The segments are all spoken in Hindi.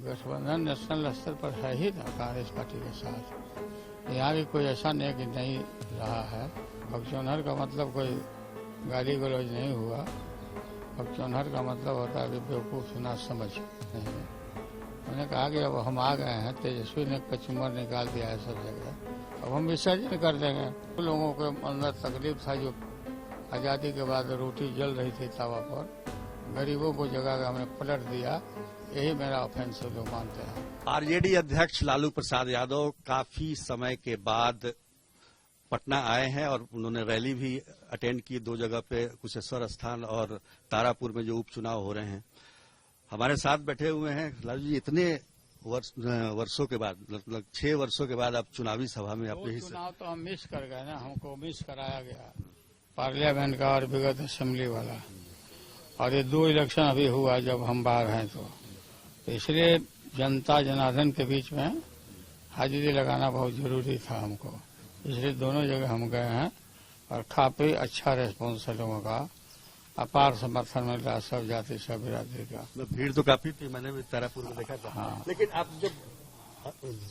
गठबंधन नेशनल स्तर पर है ही ना कांग्रेस पार्टी के साथ। यहाँ भी कोई ऐसा नहीं कि नहीं रहा है। भगचौनहर का मतलब कोई गाली गलौज नहीं हुआ। भगचौनहर का मतलब होता है कि बेवकूफ़ ना समझ नहीं। उन्होंने कहा कि अब हम आ गए हैं, तेजस्वी ने कचूमर निकाल दिया है सब जगह, अब हम विसर्जन कर देंगे। उन लोगों के अंदर तकलीफ था जो आज़ादी के बाद रोटी जल रही थी तवा पर, गरीबों को जगह का हमने पलट दिया, यही मेरा ऑफेंस लोग मानते हैं। आरजेडी अध्यक्ष लालू प्रसाद यादव काफी समय के बाद पटना आए हैं और उन्होंने रैली भी अटेंड की 2 जगह पे, कुशेश्वर स्थान और तारापुर में जो उपचुनाव हो रहे हैं। हमारे साथ बैठे हुए हैं लालू जी। इतने वर्षों के बाद, लगभग 6 वर्षों के बाद आप चुनावी सभा में आप यही चुनाव तो हम मिस कर गए ना, हमको मिस कराया गया, पार्लियामेंट का और विगत असेंबली वाला, और ये 2 इलेक्शन अभी हुआ जब हम बाहर हैं, तो इसलिए जनता जनार्दन के बीच में हाजिरी लगाना बहुत जरूरी था हमको, इसलिए दोनों जगह हम गए हैं और काफी अच्छा रेस्पॉन्स है लोगों का, अपार समर्थन मिल रहा सब जाति सब बिरादरी का। भीड़ तो काफी थी, मैंने भी तारापुर में देखा था। हाँ। लेकिन आप जब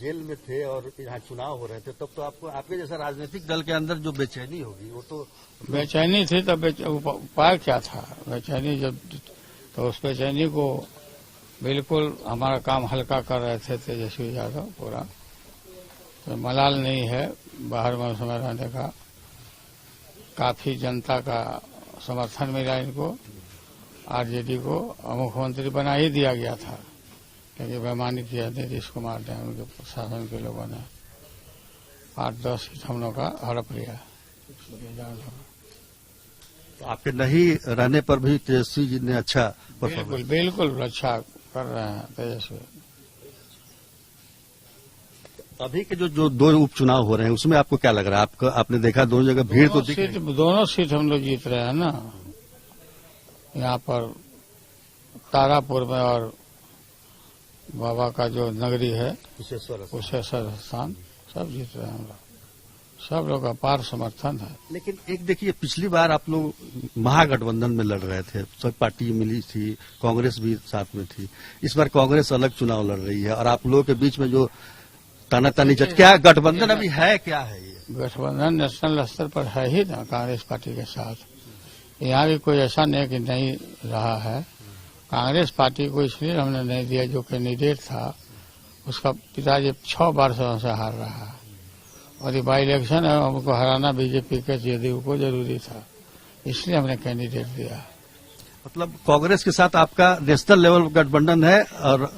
जेल में थे और यहाँ चुनाव हो रहे थे तब तो आपको, आपके जैसा राजनीतिक दल के अंदर जो बेचैनी होगी वो तो बेचैनी थी, तब उपाय क्या था? बेचैनी जब, तो उस बेचैनी को बिल्कुल हमारा काम हल्का कर रहे थे तेजस्वी यादव पूरा, तो मलाल नहीं है बाहर में समय रहने का। काफी जनता का समर्थन मिला इनको, आरजेडी को मुख्यमंत्री बना ही दिया गया था, क्योंकि बेईमानी किया नीतीश कुमार ने, उनके प्रशासन के लोगों ने 8-10 सीट हम लोग का हड़प लिया। तो आपके नहीं रहने पर भी तेजस्वी जी ने अच्छा बिल्कुल बिल्कुल अच्छा कर रहे हैं तेजस्वी। अभी के जो 2 उपचुनाव हो रहे हैं उसमें आपको क्या लग रहा है? आपने देखा दोनों जगह भीड़ तो दिख रही है। दोनों सीट हम लोग जीत रहे हैं ना, यहाँ पर तारापुर में और बाबा का जो नगरी है कुशेश्वर स्थान, सब जीत रहे हैं हम लोग, सब लोग अपार समर्थन है। लेकिन एक देखिए, पिछली बार आप लोग महागठबंधन में लड़ रहे थे, सब पार्टी मिली थी, कांग्रेस भी साथ में थी। इस बार कांग्रेस अलग चुनाव लड़ रही है और आप लोगों के बीच में जो तानातानी चल, क्या गठबंधन अभी है, क्या है ये? गठबंधन नेशनल स्तर पर है ही ना कांग्रेस पार्टी के साथ। यहाँ भी कोई ऐसा नहीं कि नहीं रहा है। कांग्रेस पार्टी को इसलिए हमने नहीं दिया, जो कैंडिडेट था उसका पिताजी 6 बार से हार रहा है, और ये बाई इलेक्शन है, हमको हराना बीजेपी के जदयू को जरूरी था, इसलिए हमने कैंडिडेट दिया। मतलब कांग्रेस के साथ आपका नेशनल लेवल गठबंधन है और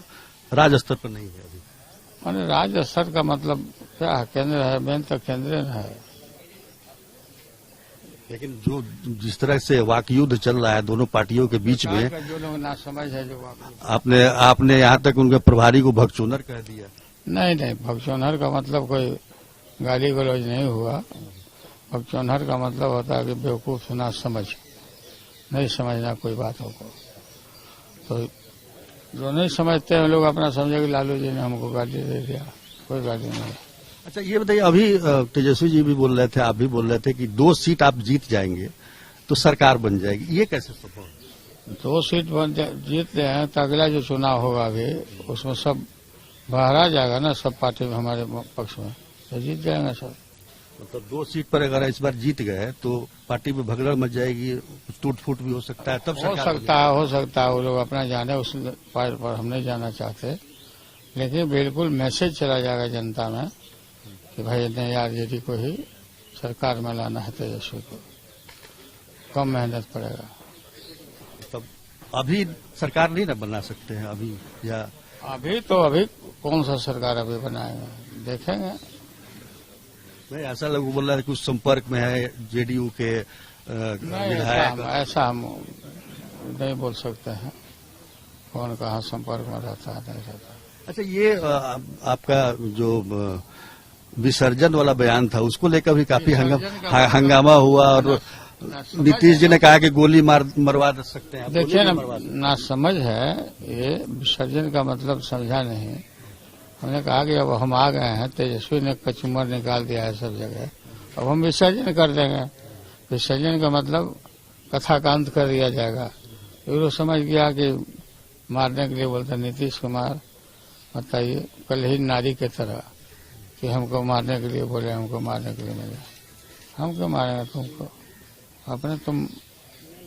राज्य स्तर पर नहीं है अभी? मैंने राज्य स्तर का मतलब क्या है, केंद्र है, मेन तो केंद्र है। लेकिन जो जिस तरह से वाकयुद्ध चल रहा है दोनों पार्टियों के बीच में, जो लोग ना समझ है, जो आपने यहाँ तक उनके प्रभारी को भगचोनर कह दिया। नहीं, भगचौनहर का मतलब कोई गाली गलौज नहीं हुआ। भगचौनहर का मतलब होता है कि बेवकूफ़ ना समझ, नहीं समझना कोई बातों को, तो जो नहीं समझते हैं लोग अपना समझे कि लालू जी ने हमको गाली दे दिया, कोई गाली नहीं। अच्छा ये बताइए, अभी तेजस्वी जी भी बोल रहे थे, आप भी बोल रहे थे कि 2 सीट आप जीत जाएंगे तो सरकार बन जाएगी, ये कैसे संभव है? 2 सीट जीतते हैं तो अगला जो चुनाव होगा अभी उसमें सब बाहर आ जाएगा ना, सब पार्टी में हमारे पक्ष में, तो जीत जाएंगे सब। मतलब 2 सीट पर अगर इस बार जीत गए तो पार्टी में भगदड़ मच जाएगी, टूट फूट भी हो सकता है, तब हो सकता है वो लोग अपना जाने, उस पार्टी पर हम नहीं जाना चाहते, लेकिन बिल्कुल मैसेज चला जाएगा जनता में कि भाई नहीं, आरजेडी को ही सरकार में लाना है, तेजस्वी को कम मेहनत पड़ेगा। तब अभी सरकार नहीं ना बना सकते हैं अभी, या अभी कौन सा सरकार अभी बनाएंगे, देखेंगे। नहीं, ऐसा लोग बोल रहा है कि उस संपर्क में है जेडीयू के विधायक। ऐसा हम नहीं बोल सकते हैं, कौन कहाँ संपर्क में रहता है नहीं रहता। अच्छा ये आपका जो विसर्जन वाला बयान था उसको लेकर भी काफी हंगामा हुआ और नीतीश जी ने कहा कि गोली मरवा सकते हैं। देखिए ना समझ है, ये विसर्जन का मतलब समझा नहीं। हमने कहा कि अब हम आ गए हैं, तेजस्वी ने कचूमर निकाल दिया है सब जगह, अब हम विसर्जन कर देंगे। विसर्जन का मतलब कथा का अंत कर दिया जाएगा। तो वो समझ गया कि मारने के लिए बोलता नीतीश कुमार, बताइए, कल ही नारी की तरह कि हमको मारने के लिए बोले, हमको मारने के लिए मिले। हम क्यों मारेंगे तुमको? अपने तुम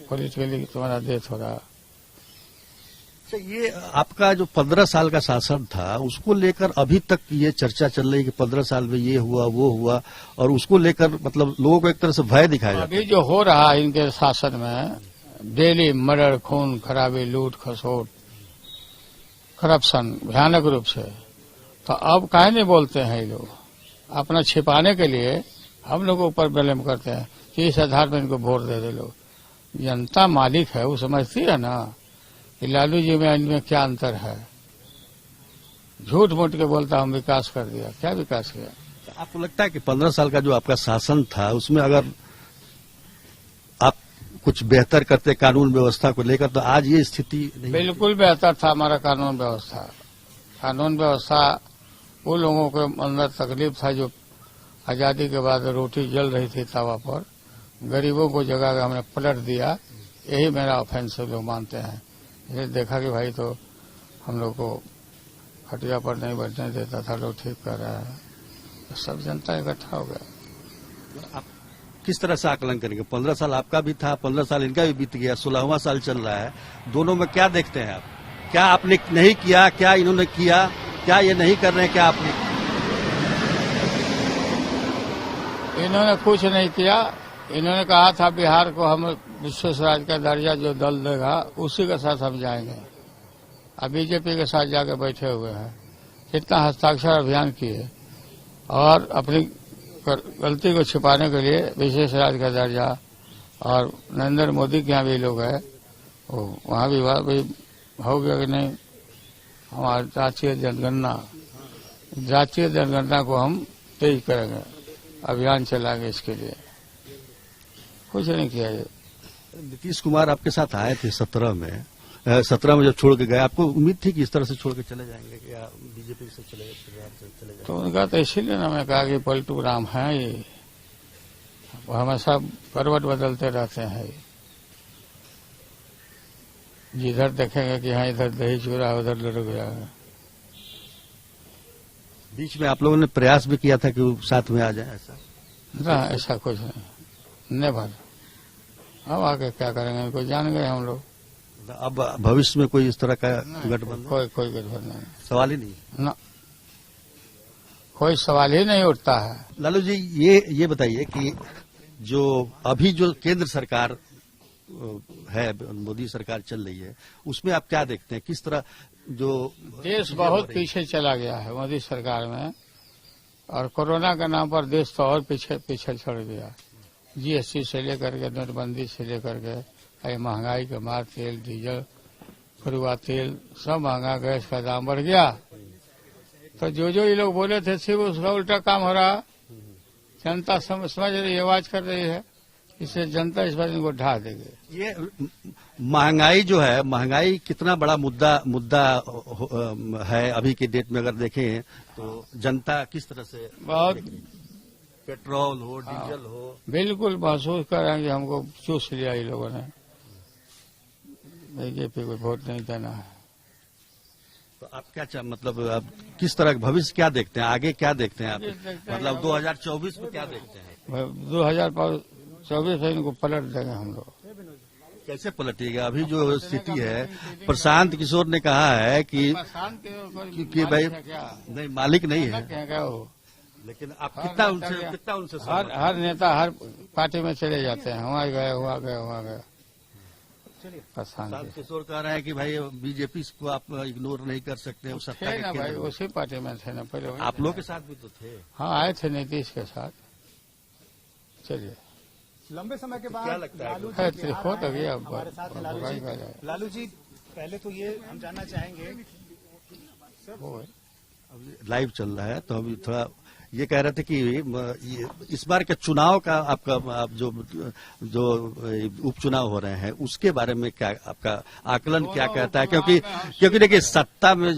पॉलिटिकली तुम्हारा डेथ हो रहा। अच्छा, ये आपका जो 15 साल का शासन था उसको लेकर अभी तक ये चर्चा चल रही है कि 15 साल में ये हुआ वो हुआ, और उसको लेकर मतलब लोगों को एक तरह से भय दिखाया जाता है। अभी जो हो रहा है इनके शासन में, डेली मर्डर, खून खराबी, लूट खसोट, करप्शन भयानक रूप से, तो अब काहे नहीं बोलते हैं ये लोग? अपना छिपाने के लिए हम लोग ऊपर ब्लेम करते हैं कि इस आधार पर इनको वोट दे दे लोग। जनता मालिक है, वो समझती है ना कि लालू जी में इनमें क्या अंतर है। झूठ मूठ के बोलता हम विकास कर दिया, क्या विकास किया? आपको लगता है कि 15 साल का जो आपका शासन था उसमें अगर आप कुछ बेहतर करते कानून व्यवस्था को लेकर तो आज ये स्थिति नहीं? बिल्कुल बेहतर था हमारा कानून व्यवस्था। कानून व्यवस्था वो लोगों के अंदर तकलीफ था जो आजादी के बाद रोटी जल रही थी तवा पर, गरीबों को जगह हमने पलट दिया। यही मेरा ऑफेंस लोग मानते हैं। ये देखा कि भाई तो हम लोग को खटिया पर नहीं बैठने देता था, लोग ठीक कर रहा है, तो सब जनता इकट्ठा हो गया। आप किस तरह से आकलन करेंगे? 15 साल आपका भी था, 15 साल इनका भी बीत गया, 16वां साल चल रहा है। दोनों में क्या देखते हैं आप? क्या आपने नहीं किया, क्या इन्होंने किया, क्या ये नहीं कर रहे हैं, क्या आपने? इन्होंने कुछ नहीं किया। इन्होंने कहा था बिहार को हम विश्व स्वराज का दर्जा जो दल देगा उसी के साथ हम जाएंगे। अब बीजेपी के साथ जाके बैठे हुए हैं। कितना हस्ताक्षर अभियान किए और अपनी गलती को छिपाने के लिए विशेष राज्य का दर्जा, और नरेंद्र मोदी के यहाँ भी लोग हैं, वहाँ भी हो गया कि नहीं हमारी जातीय जनगणना को हम तेज करेंगे, अभियान चलाएंगे इसके लिए। कुछ नहीं किया। नीतीश कुमार आपके साथ आए थे 17 में जब छोड़ के गए, आपको उम्मीद थी कि इस तरह से छोड़ के चले जाएंगे या बीजेपी से चले जाएंगे? तो उनका तो इसीलिए ना मैं कहा कि पलटू राम है ये, वो हमेशा करवट बदलते रहते हैं। जिधर देखेंगे कि हाँ इधर दही चूरा है, उधर लुढ़क जाएगा। बीच में आप लोगों ने प्रयास भी किया था कि वो साथ में आ जाए, ऐसा ना? ऐसा कुछ नहीं, नेवर। अब आगे क्या करेंगे, इनको जान गए हम लोग। अब भविष्य में कोई इस तरह का गठबंधन? कोई गठबंधन नहीं, सवाल ही नहीं ना, कोई सवाल ही नहीं उठता है। लालू जी, ये बताइए कि जो अभी जो केंद्र सरकार है, मोदी सरकार चल रही है, उसमें आप क्या देखते हैं? किस तरह जो देश बहुत पीछे चला गया है मोदी सरकार में, और कोरोना के नाम पर देश तो और पीछे छोड़ गया। जीएसटी से लेकर के, नोटबंदी से लेकर के, महंगाई के मार, तेल डीजल कड़वा तेल सब महंगा, गैस का दाम बढ़ गया। तो जो ये लोग बोले थे सिर्फ उसका उल्टा काम हो रहा। जनता समझ रही, आवाज कर रही है, इससे जनता इस बार इनको ढा देगी। ये महंगाई जो है, महंगाई कितना बड़ा मुद्दा है अभी के डेट में? अगर देखें तो जनता किस तरह से, बहुत पेट्रोल हो, डीजल हो, बिल्कुल महसूस कर रहे हैं कि हमको चूस लिया ये लोगों ने, बीजेपी को वोट नहीं देना है। तो आप क्या मतलब आप किस तरह भविष्य क्या देखते हैं, आगे क्या देखते हैं आप? मतलब 2024 में क्या देखते हैं? 2024 में इनको पलट देंगे हम लोग। कैसे पलटिएगा? अभी जो स्थिति है, प्रशांत किशोर ने कहा है कि भाई नहीं, मालिक नहीं है क्या वो, लेकिन आप कितना उनसे हर नेता हर पार्टी में चले जाते हैं, वहाँ गए। प्रशांत किशोर कह रहे हैं कि भाई बीजेपी को आप इग्नोर नहीं कर सकते, वो सत्ता थे ना भाई, उसी पार्टी में थे ना पहले। आप लोग के साथ भी तो थे। हाँ, आए थे नीतीश के साथ। चलिए, लंबे समय के बाद क्या लगता है? हो तो गया। लालू जी, पहले तो ये हम जानना चाहेंगे, लाइव चल रहा है तो अभी थोड़ा ये कह रहे थे कि इस बार के चुनाव का आपका जो उपचुनाव हो रहे हैं उसके बारे में क्या आपका आकलन क्या कहता है? क्योंकि देखिए, सत्ता में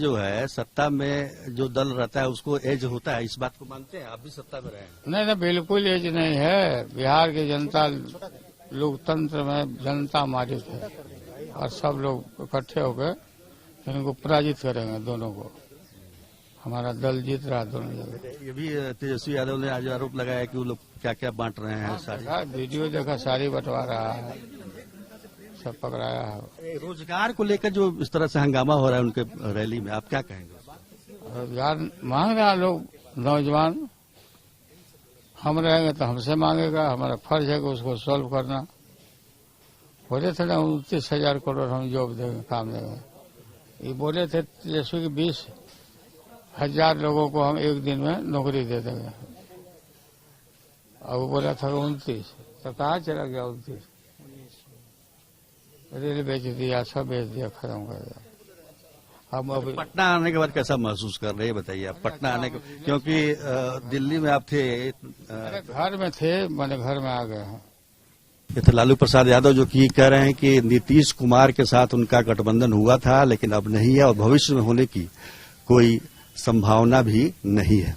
जो दल रहता है उसको एज होता है, इस बात को मानते हैं? आप भी सत्ता में रहे हैं। नहीं, बिल्कुल एज नहीं है। बिहार की जनता लोकतंत्र में जनता मालिक है, और सब लोग इकट्ठे होकर इनको पराजित करेंगे दोनों को। हमारा दल जीत रहा दोनों जगह। ये भी तेजस्वी यादव ने आज आरोप लगाया कि वो लोग क्या क्या बांट रहे हैं सारी। वीडियो देखा, सारी बंटवा रहा है, सब पकड़ाया है। रोजगार को लेकर जो इस तरह से हंगामा हो रहा है उनके रैली में, आप क्या कहेंगे? रोजगार मांग रहा लोग, नौजवान। हम रहेंगे तो हमसे मांगेगा, हमारा फर्ज है कि उसको सॉल्व करना। बोले थे ना 29,000 करोड़ हम जॉब देंगे, काम देंगे। ये बोले थे तेजस्वी कि 20,000 लोगों को हम एक दिन में नौकरी दे देंगे। अब वो बोला था 29, तो कहाँ चला गया 29? रेल बेच दिया, सब बेच दिया, खत्म कर दिया। हम अभी पटना आने के बाद कैसा महसूस कर रहे हैं बताइए आप? पटना आने के, क्योंकि दिल्ली में आप थे, घर में थे, मैंने घर में आ गए हैं। ये थे लालू प्रसाद यादव जो कि कह रहे हैं कि नीतीश कुमार के साथ उनका गठबंधन हुआ था, लेकिन अब नहीं है और भविष्य में होने की कोई संभावना भी नहीं है।